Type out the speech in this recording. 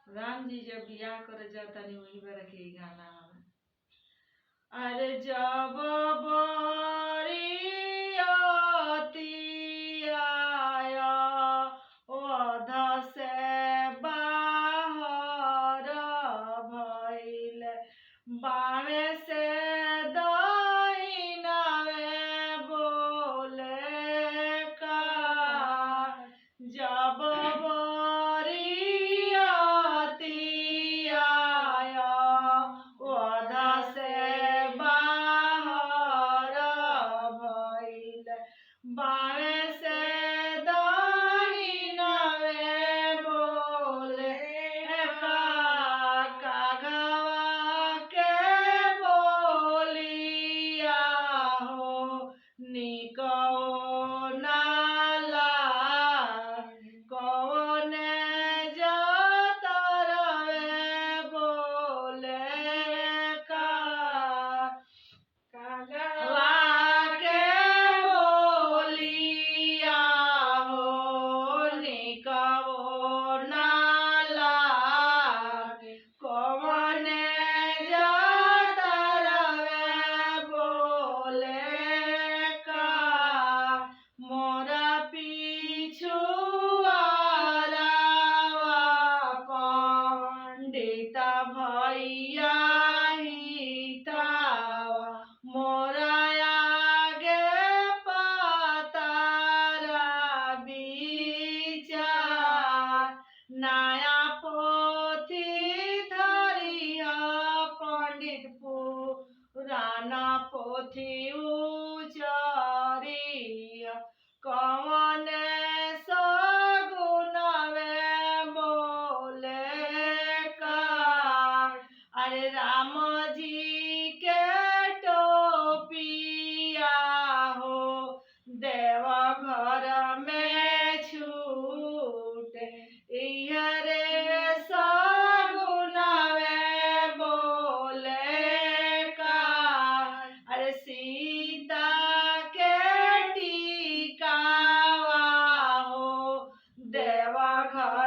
राम जी जब बियाह करे जातानी वही बेरा के इ गाना आवे। अरे जब बरियतिया ओध से बाहर भइल बावे से दहिनावे बोले का जब बरियतिया ओध से बाहर भइल बावे से दहिनावे बोले का कागवा के बोलिया हो निको नाला कौने जतरवे बोले का कागवा के बोलिया हो निको नाला कौने जतरवे बोले का मोरा पिछुआरावा पंडित भैया हितावा मोरा आगे पतारा विचार नया पोथी धरिया पंडित पुराना पोथी उचरिया कौन सगुनवे बोले का अरे राम जी के टोपिया हो देव घर में छूटे इहरे सगुनवे बोले का अरे सीता के टीकावा हो देवा घर